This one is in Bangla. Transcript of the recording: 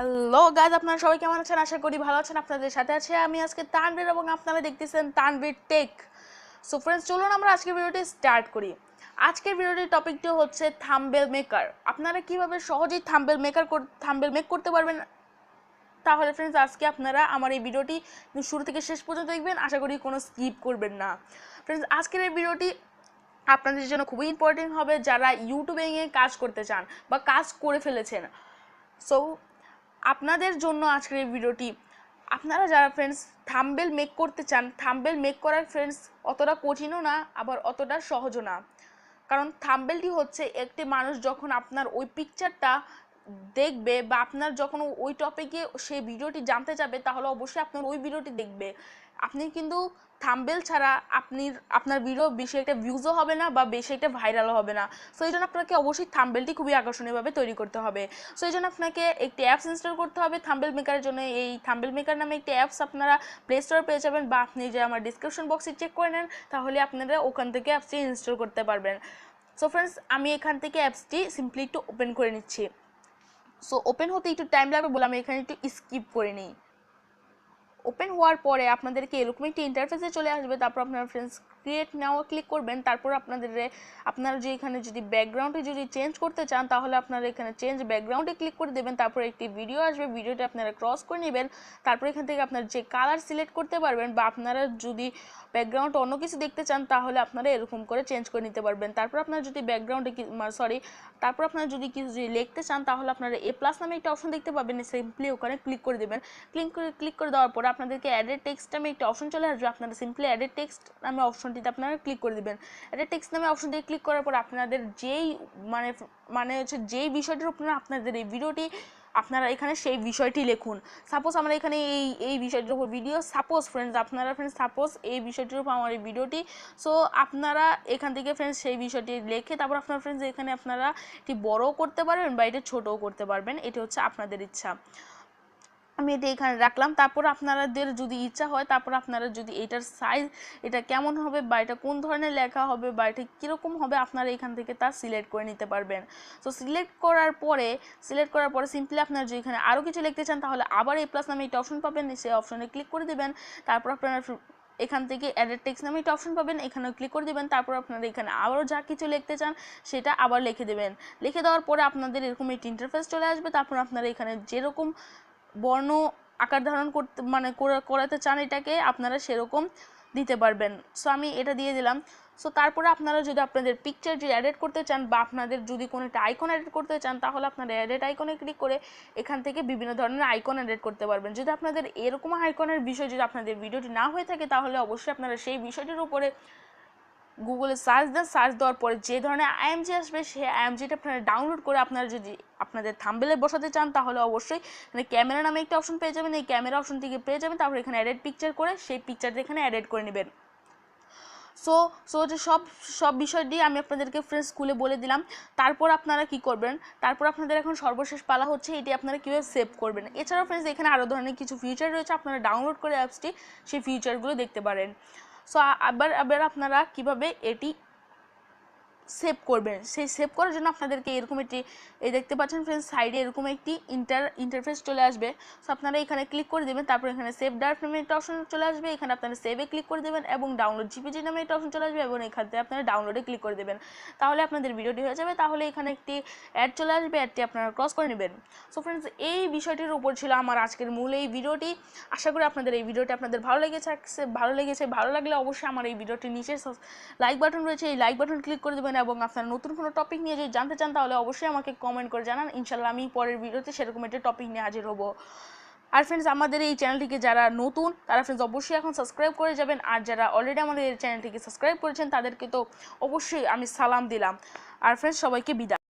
হ্যালো গাইজ, আপনারা সবাই কেমন আছেন? আশা করি ভালো আছেন। আপনাদের সাথে আছে আমি আজকে তানভীর এবং আপনারা দেখতেছেন তানভীর টেক। সো ফ্রেন্ডস, চলুন আমরা আজকের ভিডিওটি স্টার্ট করি। আজকের ভিডিওটির টপিকটি হচ্ছে থাম্বনেল মেকার। আপনারা কিভাবে সহজেই থাম্বনেল মেক করতে পারবেন। তাহলে ফ্রেন্ডস, আজকে আপনারা আমার এই ভিডিওটি শুরু থেকে শেষ পর্যন্ত দেখবেন। আশা করি কোনো স্কিপ করবেন না। ফ্রেন্ডস, আজকের এই ভিডিওটি আপনাদের জন্য খুবই ইম্পর্টেন্ট হবে, যারা ইউটিউবে কাজ করতে চান বা কাজ করে ফেলেছেন। সো আপনাদের জন্য আজকের এই ভিডিওটি। আপনারা যারা ফ্রেন্ডস থাম্বনেল মেক করতে চান, থাম্বনেল মেক করার ফ্রেন্ডস অতটা কঠিনও না, আবার অতটা সহজও না। কারণ থাম্বনেলটি হচ্ছে একটি মানুষ যখন আপনার ওই পিকচারটা দেখবে বা আপনার যখন ওই টপিকে সেই ভিডিওটি জানতে যাবে, তাহলে অবশ্যই আপনার ওই ভিডিওটি দেখবে। আপনি কিন্তু থাম্বনেল ছাড়া আপনার ভিডিও বেশি একটা ভিউজও হবে না বা বেশি একটা ভাইরালও হবে না। সো এই জন্য আপনাকে অবশ্যই থাম্বনেলটি খুবই আকর্ষণীয়ভাবে তৈরি করতে হবে। সো এই জন্য আপনাকে একটি অ্যাপস ইনস্টল করতে হবে থাম্বনেল মেকারের জন্য। এই থাম্বনেল মেকার নামে একটি অ্যাপস আপনারা প্লে স্টোরে পেয়ে যাবেন, বা আপনি যে আমার ডিসক্রিপশন বক্সে চেক করে নেন, তাহলে আপনারা ওখান থেকে অ্যাপসটি ইনস্টল করতে পারবেন। সো ফ্রেন্ডস, আমি এখান থেকে অ্যাপসটি সিম্পলি একটু ওপেন করে নিচ্ছি। সো ওপেন হতে একটু টাইম লাগবে বলে আমি এখানে একটু স্কিপ করে নিই। ওপেন হওয়ার পরে আপনাদেরকে এরকম একটি ইন্টারফেসে চলে আসবে। তারপর আপনারা ফ্রেন্ডস ক্রিয়েট নাও ক্লিক করবেন। তারপর আপনারা যে এখানে যদি ব্যাকগ্রাউন্ডে যদি চেঞ্জ করতে চান, তাহলে আপনারা এখানে চেঞ্জ ব্যাকগ্রাউন্ডে ক্লিক করে দেবেন। তারপর একটি ভিডিও আসবে, ভিডিওটা আপনারা ক্রস করে নেবেন। তারপর এখান থেকে আপনারা যে কালার সিলেক্ট করতে পারবেন, বা আপনারা যদি ব্যাকগ্রাউন্ড অন্য কিছু দেখতে চান, তাহলে আপনারা এরকম করে চেঞ্জ করে নিতে পারবেন। তারপর আপনারা যদি তারপর আপনারা যদি কিছু লিখতে চান, তাহলে আপনারা এ প্লাস নামে একটা অপশন দেখতে পাবেন। সিম্পলি ওখানে ক্লিক করে দেবেন। ক্লিক করে দেওয়ার পরে আপনাদেরকে অ্যাডেড টেক্সট নামে একটা অপশন চলে আসবে। আপনারা সিম্পলি অ্যাডেড টেক্সট নামে অপশনটিতে আপনারা ক্লিক করে দেবেন। অ্যাডেড টেক্সট নামে অপশনটিতে ক্লিক করার পর আপনাদের যেই হচ্ছে যেই বিষয়টির উপর আপনাদের এই ভিডিওটি, আপনারা এখানে সেই বিষয়টি লিখুন। সাপোজ আমরা এখানে এই বিষয়টির উপর ভিডিও, সাপোজ এই বিষয়টির উপর আমার এই ভিডিওটি। সো আপনারা এখান থেকে ফ্রেন্ডস সেই বিষয়টি লিখে, তারপর আপনার ফ্রেন্ডস এখানে আপনারা এটি বড়ও করতে পারবেন বা এটা ছোটও করতে পারবেন। এটি হচ্ছে আপনাদের ইচ্ছা। আমি এটা এখানে রাখলাম। তারপর আপনাদের যদি ইচ্ছা হয়, তারপর আপনারা যদি এটার সাইজ, এটা কেমন হবে বা এটা কোন ধরনের লেখা হবে বা এটা কীরকম হবে, আপনারা এখান থেকে তা সিলেক্ট করে নিতে পারবেন। তো সিলেক্ট করার পরে সিম্পলি আপনারা যদি এখানে আরও কিছু লিখতে চান, তাহলে আবার এই প্লাস নামে একটা অপশন পাবেন, সেই অপশনে ক্লিক করে দেবেন। তারপর আপনারা এখান থেকে অ্যাডেড টেক্সট নামে একটা অপশন পাবেন, এখানেও ক্লিক করে দেবেন। তারপর আপনারা এখানে আবারও যা কিছু লিখতে চান সেটা আবার লিখে দেবেন। লিখে দেওয়ার পরে আপনাদের এরকম একটি ইন্টারফেস চলে আসবে। তারপর আপনারা এখানে যেরকম বর্ণ আকার ধারণ করতে করাতে চান, এটাকে আপনারা সেরকম দিতে পারবেন। সো আমি এটা দিয়ে দিলাম। সো তারপরে আপনারা যদি আপনাদের পিকচার যদি অ্যাডেড করতে চান, বা আপনাদের যদি কোনো একটা আইকন অ্যাডেড করতে চান, তাহলে আপনারা অ্যাডেড আইকনে ক্লিক করে এখান থেকে বিভিন্ন ধরনের আইকন অ্যাডেড করতে পারবেন। যদি আপনাদের এরকম আইকনের বিষয় যদি আপনাদের ভিডিওটি না হয়ে থাকে, তাহলে অবশ্যই আপনারা সেই বিষয়টির উপরে গুগলে সার্চ দেন। সার্চ দেওয়ার পরে যে ধরনের আইএমজি আসবে, সেই আইএমজিটা আপনারা ডাউনলোড করে আপনারা যদি আপনাদের থাম্বনেলে বসাতে চান, তাহলে অবশ্যই এখানে ক্যামেরা নামে একটা অপশন পেয়ে যাবেন। এই ক্যামেরা অপশনটিকে পেয়ে যাবেন। তারপর এখানে অ্যাডেড পিকচার করে সেই পিকচারটা এখানে অ্যাডেড করে নেবেন। সো যে সব বিষয়টি আমি আপনাদেরকে ফ্রেন্ডস স্কুলে বলে দিলাম। তারপর আপনারা কি করবেন, তারপর আপনাদের এখন সর্বশেষ পালা হচ্ছে এটি আপনারা কীভাবে সেভ করবেন। এছাড়াও ফ্রেন্ডস এখানে আরও ধরনের কিছু ফিচার রয়েছে, আপনারা ডাউনলোড করে অ্যাপসটি সেই ফিচারগুলো দেখতে পারেন। সো আবার আপনারা কিভাবে এটি সেভ করবেন, সেই সেভ করার জন্য আপনাদেরকে এরকম একটি দেখতে পাচ্ছেন ফ্রেন্ডস, সাইডে এরকম একটি ইন্টারফেস চলে আসবে। সো আপনারা এখানে ক্লিক করে দেবেন। তারপর এখানে সেভ ডাইরেক্ট নামে একটা অপশন চলে আসবে, এখানে আপনারা সেভে ক্লিক করে দেবেন, এবং ডাউনলোড জিপিজি নামে একটা অপশন চলে আসবে, এবং এখান থেকে আপনারা ডাউনলোডে ক্লিক করে দেবেন। তাহলে আপনাদের ভিডিওটি হয়ে যাবে। তাহলে এখানে একটি অ্যাড চলে আসবে, অ্যাডটি আপনারা ক্রস করে নেবেন। সো ফ্রেন্ডস, এই বিষয়টির উপর ছিল আমার আজকের মূল এই ভিডিওটি। আশা করি আপনাদের এই ভিডিওটি আপনাদের ভালো লেগেছে। ভালো লাগলে অবশ্যই আমার এই ভিডিওটির নিচে লাইক বাটন রয়েছে, এই লাইক বাটন ক্লিক করে দেবেন। এবং আপনারা নতুন কোনো টপিক নিয়ে যদি জানতে চান, তাহলে অবশ্যই আমাকে কমেন্ট করে জানান। ইনশাল্লাহ আমি পরের ভিডিওতে সেরকম একটা টপিক নিয়ে হাজির হব। আর ফ্রেন্ডস, আমাদের এই চ্যানেলটিকে যারা নতুন, তারা ফ্রেন্ডস অবশ্যই এখন সাবস্ক্রাইব করে যাবেন। আর যারা অলরেডি আমাদের এই চ্যানেলটিকে সাবস্ক্রাইব করেছেন, তাদেরকে তো অবশ্যই আমি সালাম দিলাম। আর ফ্রেন্ডস, সবাইকে বিদায়।